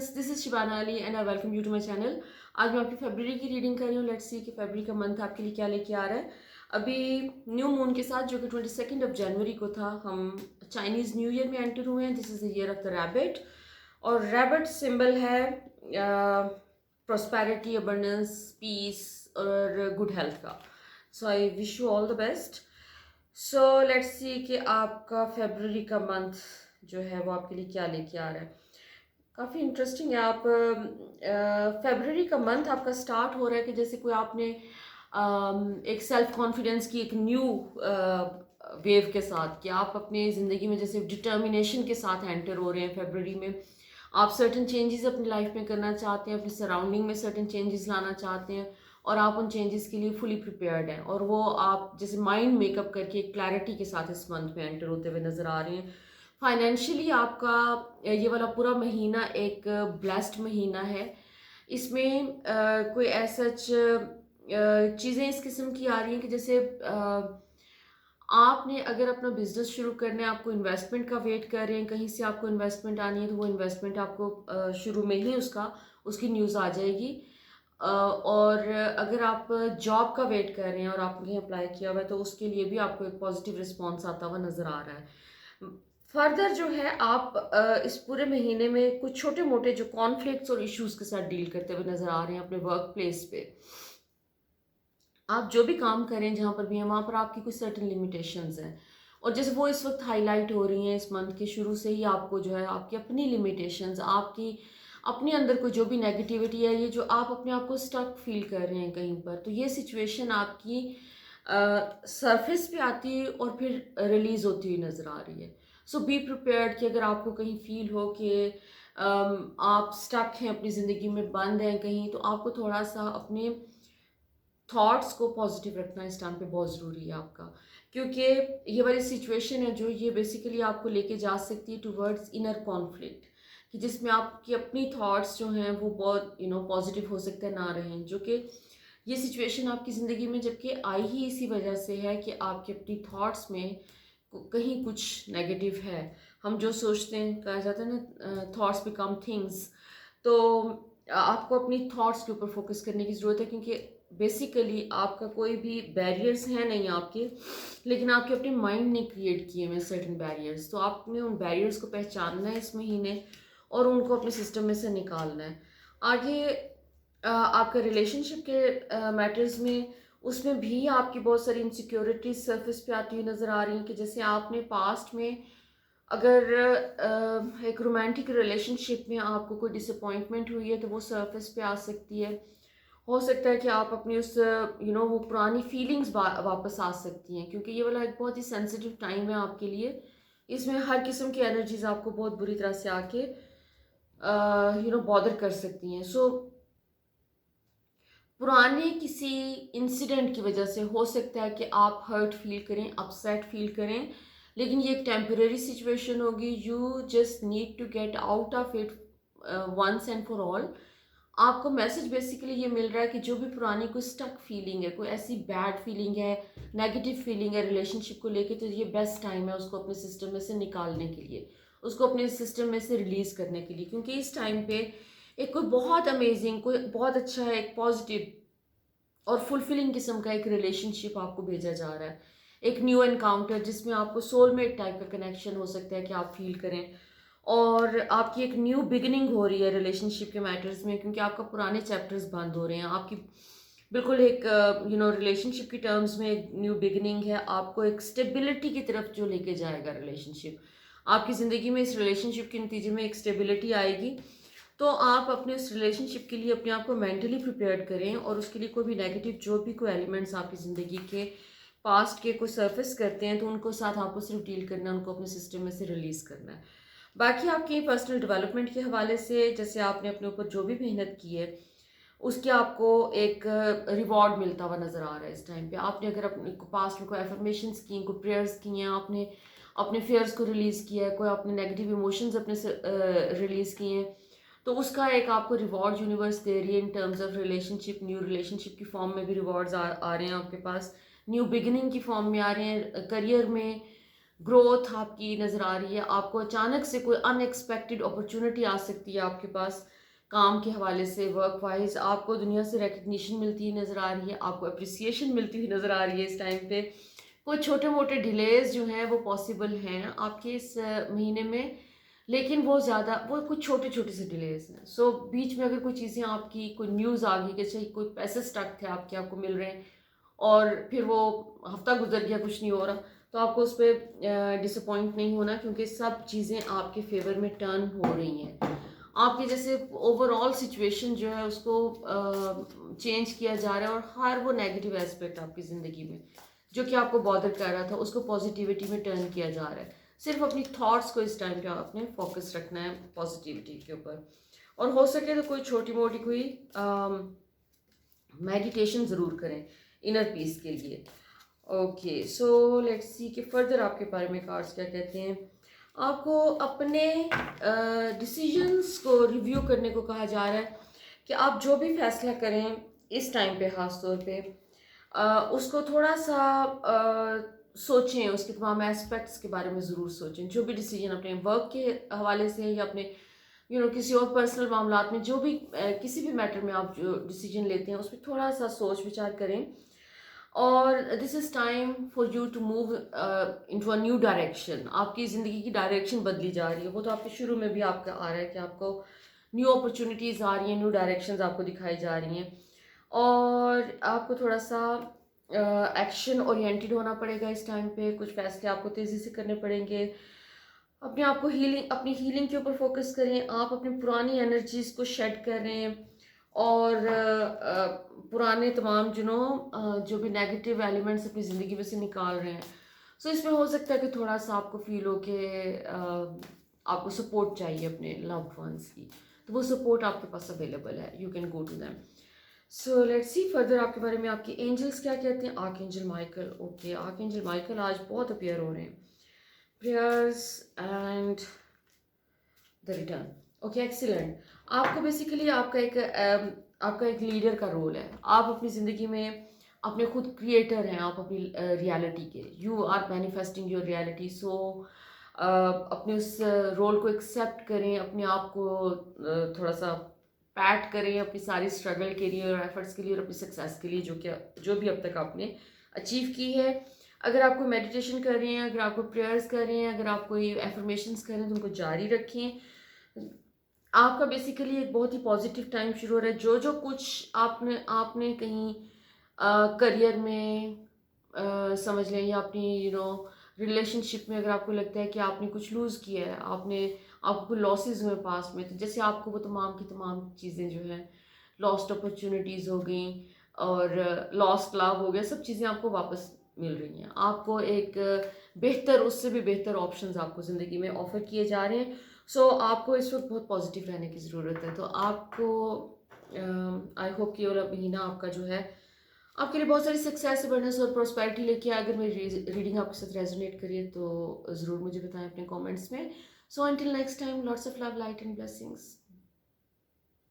Friends, this is Shibana Ali and I welcome you to my channel. आज मैं आपकी फरवरी की रीडिंग कर रही हूँ। लेट्स सी कि फरवरी का मंथ आपके लिए क्या लेके आ रहा है। अभी न्यू मून के साथ जो कि 22 जनवरी को था, हम चाइनीज न्यू ईयर में एंटर हुए हैं। This is the year of the rabbit और रैबिट सिंबल है प्रोस्पेरिटी, अबंडेंस, पीस और गुड हेल्थ का। So I wish you all the best. So let's see कि आपका फरवरी का मंथ जो है वो आपके लिए क्या लेके आ रहा है। काफ़ी इंटरेस्टिंग है। आप फरवरी का मंथ आपका स्टार्ट हो रहा है कि जैसे कोई आपने एक सेल्फ कॉन्फिडेंस की एक न्यू वेव के साथ कि आप अपने ज़िंदगी में जैसे डिटर्मिनेशन के साथ एंटर हो रहे हैं फरवरी में। आप सर्टन चेंजेस अपनी लाइफ में करना चाहते हैं, अपनी सराउंडिंग में सर्टन चेंजेस लाना चाहते हैं और आप उन चेंजेस के लिए फुली प्रिपेयर्ड हैं और वो आप जैसे माइंड मेकअप करके एक क्लैरिटी के साथ इस मंथ में एंटर होते हुए नज़र आ रहे हैं। फाइनेंशियली आपका ये वाला पूरा महीना एक ब्लेस्ड महीना है। इसमें कोई ऐसा चीज़ें इस किस्म की आ रही हैं कि जैसे आपने अगर अपना बिजनेस शुरू करना है, आपको इन्वेस्टमेंट का वेट कर रहे हैं, कहीं से आपको इन्वेस्टमेंट आनी है, तो वो इन्वेस्टमेंट आपको शुरू में ही उसकी न्यूज़ आ जाएगी। और अगर आप जॉब का वेट कर रहे हैं और आपने कहीं अप्लाई किया हुआ है तो उसके लिए भी आपको एक पॉजिटिव रिस्पॉन्स आता हुआ नज़र आ रहा है। फर्दर जो है आप इस पूरे महीने में कुछ छोटे मोटे जो कॉन्फ्लिक्ट्स और इश्यूज के साथ डील करते हुए नज़र आ रहे हैं अपने वर्क प्लेस पे। आप जो भी काम करें जहाँ पर भी हैं वहाँ पर आपकी कुछ सर्टेन लिमिटेशंस हैं और जैसे वो इस वक्त हाईलाइट हो रही हैं इस मंथ के शुरू से ही। आपको जो है आपकी अपनी लिमिटेशंस, आपकी अपने अंदर कोई जो भी नेगेटिविटी है, ये जो आप अपने आप को स्टक फील कर रहे हैं कहीं पर, तो ये सिचुएशन आपकी सरफेस पे आती है और फिर रिलीज होती हुई नज़र आ रही है। सो बी प्रिपेयर्ड कि अगर आपको कहीं फील हो कि आप स्टक हैं, अपनी ज़िंदगी में बंद हैं कहीं, तो आपको थोड़ा सा अपने थॉट्स को पॉजिटिव रखना इस टाइम पे बहुत ज़रूरी है आपका। क्योंकि ये वाली सिचुएशन है जो ये बेसिकली आपको लेके जा सकती है टुवर्ड्स इनर कॉन्फ्लिक्ट, कि जिसमें आपकी अपनी थॉट्स जो हैं वो बहुत पॉजिटिव हो सकते हैं ना रहें। जो कि ये सिचुएशन आपकी ज़िंदगी में जबकि आई ही इसी वजह से है कि आपके अपनी थॉट्स में कहीं कुछ नेगेटिव है। हम जो सोचते हैं, कहा जाता है ना, थॉट्स बिकम थिंग्स। तो आपको अपनी थॉट्स के ऊपर फोकस करने की ज़रूरत है क्योंकि बेसिकली आपका कोई भी बैरियर्स हैं नहीं आपके, लेकिन आपके अपने माइंड ने क्रिएट किए हुए सर्टेन बैरियर्स। तो आपने उन बैरियर्स को पहचानना है इस महीने और उनको अपने सिस्टम में से निकालना है। आगे आपका रिलेशनशिप के मैटर्स में, उसमें भी आपकी बहुत सारी इनसिक्योरिटीज सरफेस पे आती हुई नज़र आ रही हैं कि जैसे आपने पास्ट में अगर एक रोमांटिक रिलेशनशिप में आपको कोई डिसअपॉइंटमेंट हुई है तो वो सरफेस पे आ सकती है। हो सकता है कि आप अपनी उस वो पुरानी फीलिंग्स वापस आ सकती हैं क्योंकि ये वाला एक बहुत ही सेंसिटिव टाइम है आपके लिए। इसमें हर किस्म की एनर्जीज आपको बहुत बुरी तरह से आके बॉदर कर सकती हैं। सो पुराने किसी इंसिडेंट की वजह से हो सकता है कि आप हर्ट फील करें, अपसेट फील करें, लेकिन ये एक टेम्परेरी सिचुएशन होगी। You just need to get out of it once and for all. आपको मैसेज बेसिकली ये मिल रहा है कि जो भी पुरानी कोई स्टक फीलिंग है, कोई ऐसी बैड फीलिंग है, नेगेटिव फीलिंग है रिलेशनशिप को लेके, तो ये बेस्ट टाइम है उसको अपने सिस्टम में से निकालने के लिए, उसको अपने सिस्टम में से रिलीज करने के लिए। क्योंकि इस टाइम पे एक कोई बहुत अमेजिंग, कोई बहुत अच्छा है, एक पॉजिटिव और फुलफिलिंग किस्म का एक रिलेशनशिप आपको भेजा जा रहा है। एक न्यू एनकाउंटर जिसमें आपको सोलमेट टाइप का कनेक्शन हो सकता है कि आप फील करें और आपकी एक न्यू बिगिनिंग हो रही है रिलेशनशिप के मैटर्स में क्योंकि आपका पुराने चैप्टर्स बंद हो रहे हैं। आपकी बिल्कुल एक रिलेशनशिप की टर्म्स में एक न्यू बिगिनिंग है। आपको एक स्टेबिलिटी की तरफ जो लेके जाएगा रिलेशनशिप, आपकी ज़िंदगी में इस रिलेशनशिप के नतीजे में एक स्टेबिलिटी आएगी। तो आप अपने उस रिलेशनशिप के लिए अपने आप को मेंटली प्रिपेयर्ड करें और उसके लिए कोई भी नेगेटिव जो भी कोई एलिमेंट्स आपकी ज़िंदगी के पास्ट के कोई सरफेस करते हैं तो उनको साथ आपको सिर्फ डील करना है, उनको अपने सिस्टम में से रिलीज़ करना है। बाकी आपकी पर्सनल डेवलपमेंट के हवाले से जैसे आपने अपने ऊपर जो भी मेहनत की है उसके आपको एक रिवॉर्ड मिलता हुआ नज़र आ रहा है इस टाइम पे। आपने अगर अपने पास्ट में कोई एफर्मेशंस की, कोई प्रेयर्स की हैं, आपने अपने फेयर्स को रिलीज़ किया है, कोई अपने नेगेटिव इमोशंस अपने से रिलीज़ किए हैं, तो उसका एक आपको रिवॉर्ड यूनिवर्स दे रही है in terms of relationship. New relationship की फॉर्म में भी रिवॉर्ड्स आ रहे हैं आपके पास, न्यू बिगिनिंग की फॉर्म में आ रहे हैं, करियर में ग्रोथ आपकी नज़र आ रही है, आपको अचानक से कोई अनएक्सपेक्टेड अपॉर्चुनिटी आ सकती है आपके पास काम के हवाले से, वर्क वाइज आपको दुनिया से रिकग्निशन मिलती हुई नज़र आ रही है, आपको अप्रिसिएशन मिलती हुई नज़र आ रही है इस टाइम पे। कुछ छोटे मोटे डिलेज जो हैं वो पॉसिबल हैं आपके इस महीने में, लेकिन वो ज़्यादा वो कुछ छोटे छोटे से डिलेज हैं। सो बीच में अगर कोई चीज़ें आपकी कोई न्यूज़ आ गई कि चाहिए कोई पैसे स्टक थे आपके, आपको मिल रहे हैं और फिर वो हफ्ता गुजर गया कुछ नहीं हो रहा, तो आपको उस पर डिसअपॉइंट नहीं होना, क्योंकि सब चीज़ें आपके फेवर में टर्न हो रही हैं। आपके जैसे ओवरऑल सिचुएशन जो है उसको चेंज किया जा रहा है, और हर वो नेगेटिव एस्पेक्ट आपकी ज़िंदगी में जो कि आपको बॉदर कर रहा था उसको पॉजिटिविटी में टर्न किया जा रहा है। सिर्फ अपनी थॉट्स को इस टाइम पे आपने फोकस रखना है पॉजिटिविटी के ऊपर, और हो सके तो कोई छोटी मोटी कोई मेडिटेशन ज़रूर करें इनर पीस के लिए। ओके, सो लेट्स सी कि फर्दर आपके बारे में कार्ड्स क्या कहते हैं। आपको अपने डिसीजंस को रिव्यू करने को कहा जा रहा है कि आप जो भी फैसला करें इस टाइम पे ख़ास तौर पे उसको थोड़ा सा सोचें, उसके तमाम एस्पेक्ट्स के बारे में ज़रूर सोचें। जो भी डिसीजन अपने वर्क के हवाले से या अपने किसी और पर्सनल मामलात में, जो भी किसी भी मैटर में आप जो डिसीजन लेते हैं उस पर थोड़ा सा सोच विचार करें। और this is time for you to move into a new direction. आपकी ज़िंदगी की डायरेक्शन बदली जा रही है, वो तो आपके शुरू में भी आपका आ रहा है कि आपको न्यू अपॉर्चुनिटीज़ आ रही हैं, न्यू डायरेक्शंस आपको दिखाई जा रही हैं, और आपको थोड़ा सा एक्शन ओरिएंटेड होना पड़ेगा इस टाइम पे। कुछ फैसले आपको तेज़ी से करने पड़ेंगे। अपने आप को अपनी हीलिंग के ऊपर फोकस करें। आप अपनी पुरानी एनर्जीज को शेड करें, और पुराने तमाम जो भी नेगेटिव एलिमेंट्स अपनी ज़िंदगी में से निकाल रहे हैं। सो इसमें हो सकता है कि थोड़ा सा आपको फील हो कि आपको सपोर्ट चाहिए अपने लव्ड वंस की, तो वो सपोर्ट आपके पास अवेलेबल है, you can go to them. So let's see further आपके बारे में आपके एंजल्स क्या कहते हैं। Archangel Michael, okay, archangel Michael आज बहुत अपीयर हो रहे हैं। Prayers and the return, okay, excellent. आपको बेसिकली आपका एक लीडर का रोल है। आप अपनी ज़िंदगी में अपने खुद क्रिएटर हैं, आप अपनी रियलिटी के, you are manifesting your reality. So अपने उस रोल को एक्सेप्ट करें, अपने आप को थोड़ा सा पैट करें अपनी सारी स्ट्रगल के लिए और एफर्ट्स के लिए और अपनी सक्सेस के लिए जो भी अब तक आपने अचीव की है। अगर आप कोई मेडिटेशन कर रहे हैं, अगर आप कोई प्रेयर्स कर रहे हैं, अगर आप कोई एफर्मेशंस कर रहे हैं, तो उनको जारी रखें। आपका बेसिकली एक बहुत ही पॉजिटिव टाइम शुरू हो रहा है। जो जो कुछ आपने आपने कहीं करियर में समझ लें, या अपनी रिलेशनशिप में अगर आपको लगता है कि आपने कुछ लूज़ किया है, आपको कोई लॉसेस हुए पास में, तो जैसे आपको वो तमाम की तमाम चीज़ें जो हैं, लॉस्ट अपॉर्चुनिटीज़ हो गई और लॉस्ट लव हो गया, सब चीज़ें आपको वापस मिल रही हैं। आपको एक बेहतर, उससे भी बेहतर ऑप्शंस आपको ज़िंदगी में ऑफ़र किए जा रहे हैं। सो आपको इस वक्त बहुत पॉजिटिव रहने की ज़रूरत है। तो आपको आई होप कि वाला महीना आपका जो है आपके लिए बहुत सारी सक्सेस, अबंडेंस और प्रॉस्पेरिटी लेके आए। अगर मेरी रीडिंग आपके साथ रेजोनेट करिए तो ज़रूर मुझे बताएं अपने कमेंट्स में। So until next time, lots of love, light and blessings.